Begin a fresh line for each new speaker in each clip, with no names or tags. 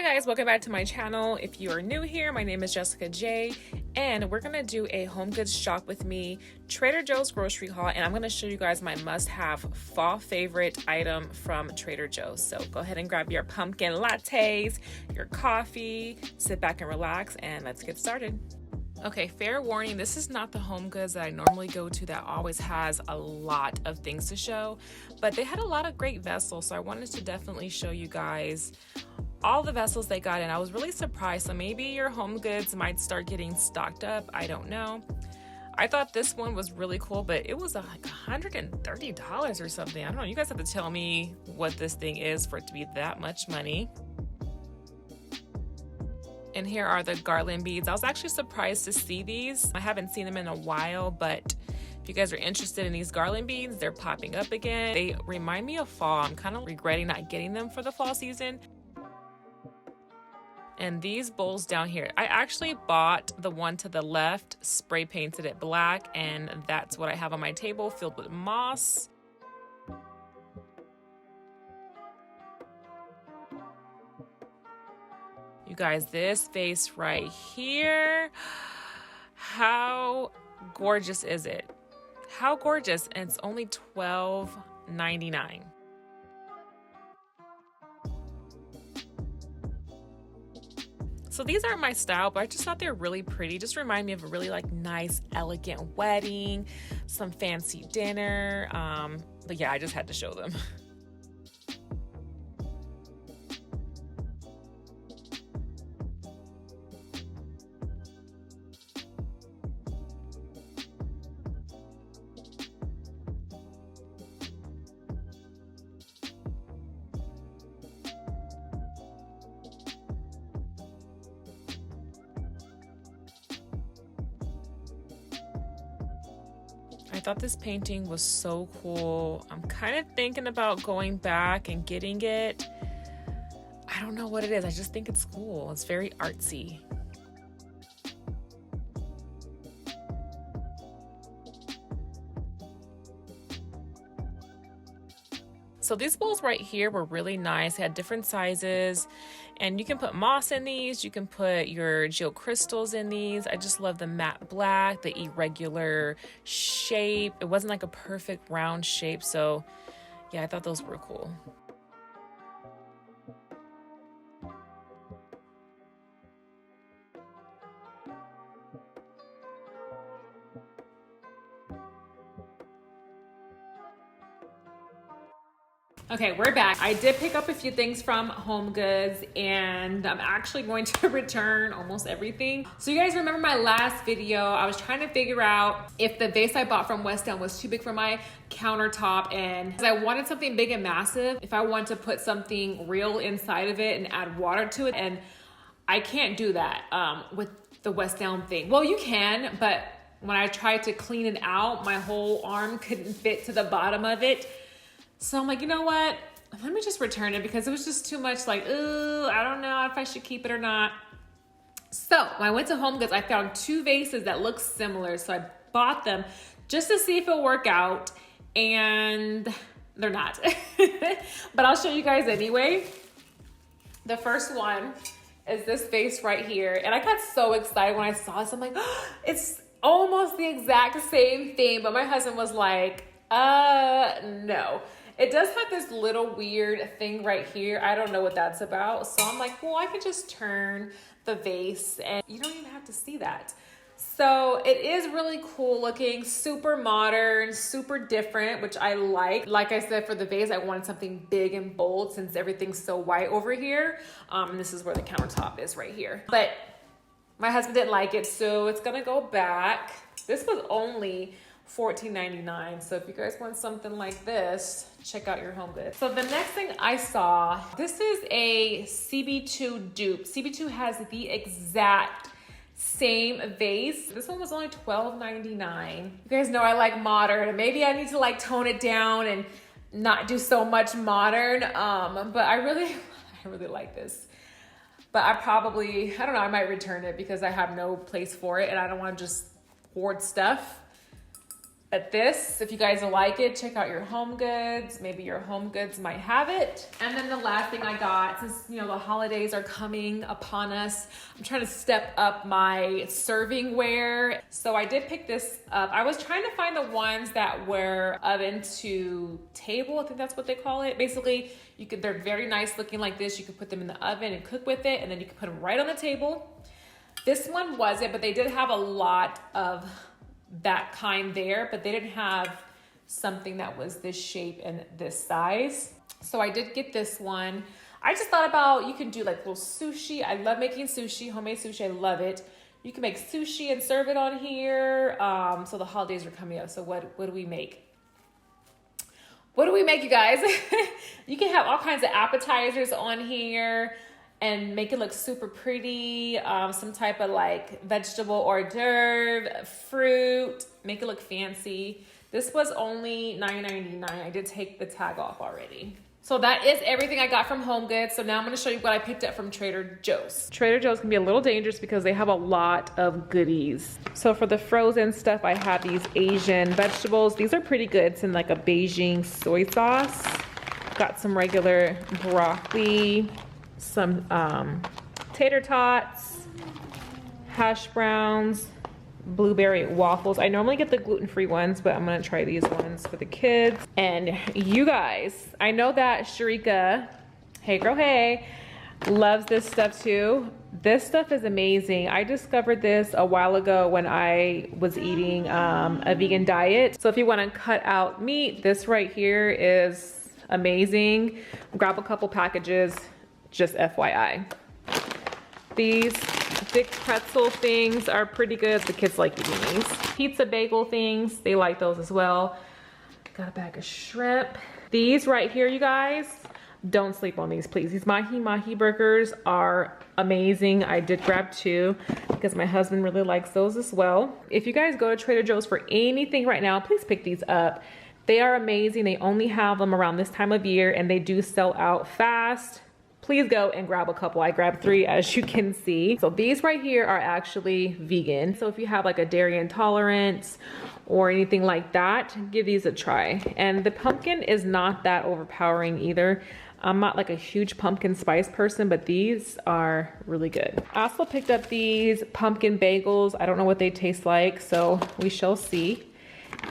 guys, welcome back to my channel. If you are new here, my name is Jessica J, and we're gonna do a home goods shop with me, Trader Joe's grocery haul, and I'm gonna show you guys my must-have fall favorite item from Trader Joe's. So go ahead and grab your pumpkin lattes, your coffee, sit back and relax, and let's get started. Okay, fair warning, this is not the home goods that I normally go to that always has a lot of things to show, but they had a lot of great vessels, so I wanted to definitely show you guys all the vessels they got in. I was really surprised, so maybe your home goods might start getting stocked up, I don't know. I thought this one was really cool, but it was like $130 or something. I don't know, you guys have to tell me what this thing is for it to be that much money. And here are the garland beads. I was actually surprised to see these. I haven't seen them in a while, but if you guys are interested in these garland beads, they're popping up again. They remind me of fall. I'm kind of regretting not getting them for the fall season. And these bowls down here, I actually bought the one to the left, spray painted it black, and that's what I have on my table, filled with moss. You guys, this vase right here, how gorgeous is it? How gorgeous, and it's only $12.99. So these aren't my style, but I just thought they're really pretty. Just remind me of a really like nice, elegant wedding, some fancy dinner. But yeah, I just had to show them. I thought this painting was so cool. I'm kind of thinking about going back and getting it. I don't know what it is. I just think it's cool. It's very artsy. So these bowls right here were really nice. They had different sizes, and you can put moss in these. You can put your geocrystals in these. I just love the matte black, the irregular shape. It wasn't like a perfect round shape. So yeah, I thought those were cool. Okay, we're back. I did pick up a few things from HomeGoods, and I'm actually going to return almost everything. So you guys remember my last video, I was trying to figure out if the vase I bought from West Elm was too big for my countertop, and I wanted something big and massive if I want to put something real inside of it and add water to it, and I can't do that with the West Elm thing. Well, you can, but when I tried to clean it out, my whole arm couldn't fit to the bottom of it. So I'm like, you know what? Let me just return it because it was just too much like, ooh, I don't know if I should keep it or not. So when I went to HomeGoods, I found two vases that look similar. So I bought them just to see if it'll work out, and they're not. But I'll show you guys anyway. The first one is this vase right here. And I got so excited when I saw this. I'm like, oh, it's almost the exact same thing. But my husband was like, no. It does have this little weird thing right here. I don't know what that's about. So I'm like, well, I could just turn the vase and you don't even have to see that. So it is really cool looking, super modern, super different, which I like. Like I said, for the vase, I wanted something big and bold since everything's so white over here. And this is where the countertop is right here. But my husband didn't like it, so it's gonna go back. This was only $14.99. So if you guys want something like this, check out your HomeGoods. So the next thing I saw, this is a CB2 dupe. CB2 has the exact same vase. This one was only $12.99. You guys know I like modern. Maybe I need to like tone it down and not do so much modern. But I really like this. But I don't know, I might return it because I have no place for it and I don't want to just hoard stuff. But this, if you guys like it, check out your HomeGoods. Maybe your HomeGoods might have it. And then the last thing I got, since you know the holidays are coming upon us, I'm trying to step up my serving ware. So I did pick this up. I was trying to find the ones that were oven to table. I think that's what they call it. Basically, they're very nice looking like this. You could put them in the oven and cook with it, and then you can put them right on the table. This one wasn't, but they did have a lot of that kind there, but they didn't have something that was this shape and this size. So I did get this one. I just thought about, you can do like little sushi. I love making sushi, homemade sushi. I love it. You can make sushi and serve it on here. So the holidays are coming up. So what do we make? What do we make, you guys? You can have all kinds of appetizers on here and make it look super pretty. Some type of like vegetable hors d'oeuvre, fruit, make it look fancy. This was only $9.99. I did take the tag off already. So that is everything I got from HomeGoods. So now I'm gonna show you what I picked up from Trader Joe's. Trader Joe's can be a little dangerous because they have a lot of goodies. So for the frozen stuff, I have these Asian vegetables. These are pretty good. It's in like a Beijing soy sauce. Got some regular broccoli, some tater tots, hash browns, blueberry waffles. I normally get the gluten-free ones, but I'm gonna try these ones for the kids. And you guys, I know that Sharika, hey girl, hey, loves this stuff too. This stuff is amazing. I discovered this a while ago when I was eating a vegan diet. So if you wanna cut out meat, this right here is amazing. Grab a couple packages, just FYI. These thick pretzel things are pretty good. The kids like eating these. Pizza bagel things, they like those as well. Got a bag of shrimp. These right here, you guys, don't sleep on these, please. These mahi burgers are amazing. I did grab 2 because my husband really likes those as well. If you guys go to Trader Joe's for anything right now, please pick these up. They are amazing. They only have them around this time of year and they do sell out fast. Please go and grab a couple. I grabbed 3 as you can see. So these right here are actually vegan. So if you have like a dairy intolerance or anything like that, give these a try. And the pumpkin is not that overpowering either. I'm not like a huge pumpkin spice person, but these are really good. I also picked up these pumpkin bagels. I don't know what they taste like, so we shall see.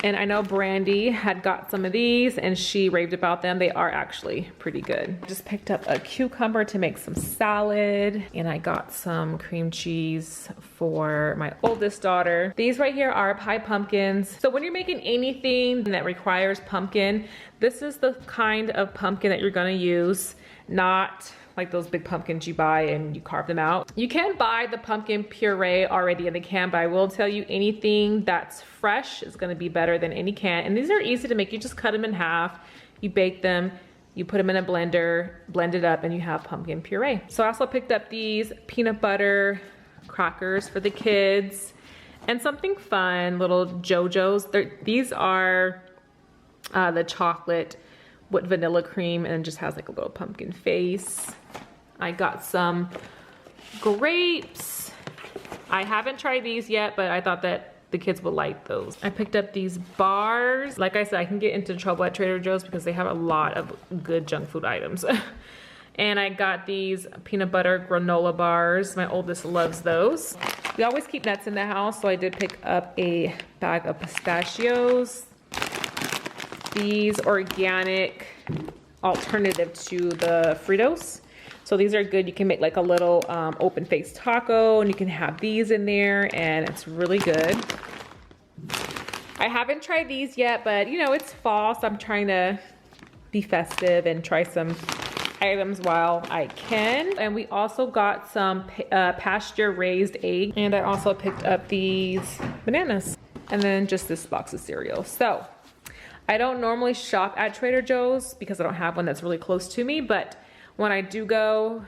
And I know Brandy had got some of these and she raved about them. They are actually pretty good. Just picked up a cucumber to make some salad. And I got some cream cheese for my oldest daughter. These right here are pie pumpkins. So when you're making anything that requires pumpkin, this is the kind of pumpkin that you're gonna use, not like those big pumpkins you buy and you carve them out. You can buy the pumpkin puree already in the can, but I will tell you anything that's fresh is gonna be better than any can. And these are easy to make. You just cut them in half, you bake them, you put them in a blender, blend it up, and you have pumpkin puree. So I also picked up these peanut butter crackers for the kids and something fun, little JoJo's. These are the chocolate with vanilla cream and just has like a little pumpkin face. I got some grapes. I haven't tried these yet, but I thought that the kids would like those. I picked up these bars. Like I said, I can get into trouble at Trader Joe's because they have a lot of good junk food items. And I got these peanut butter granola bars. My oldest loves those. We always keep nuts in the house, so I did pick up a bag of pistachios. These organic alternative to the Fritos. So these are good. You can make like a little open faced taco and you can have these in there and it's really good. I haven't tried these yet, but you know, it's fall, so I'm trying to be festive and try some items while I can. And we also got some pasture raised egg. And I also picked up these bananas and then just this box of cereal. So I don't normally shop at Trader Joe's because I don't have one that's really close to me, but when I do go,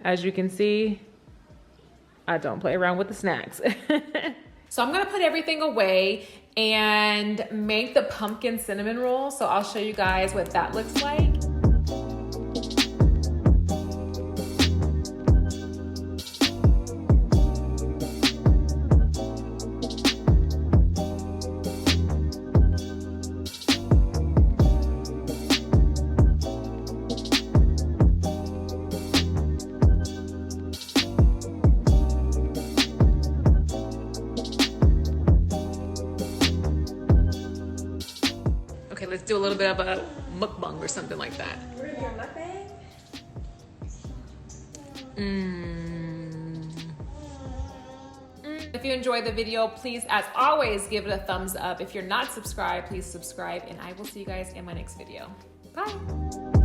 as you can see, I don't play around with the snacks. So I'm gonna put everything away and make the pumpkin cinnamon roll. So I'll show you guys what that looks like. do a little bit of a mukbang or something like that.
We're gonna do a mukbang?
If you enjoyed the video, please, as always, give it a thumbs up. If you're not subscribed, please subscribe, and I will see you guys in my next video. Bye.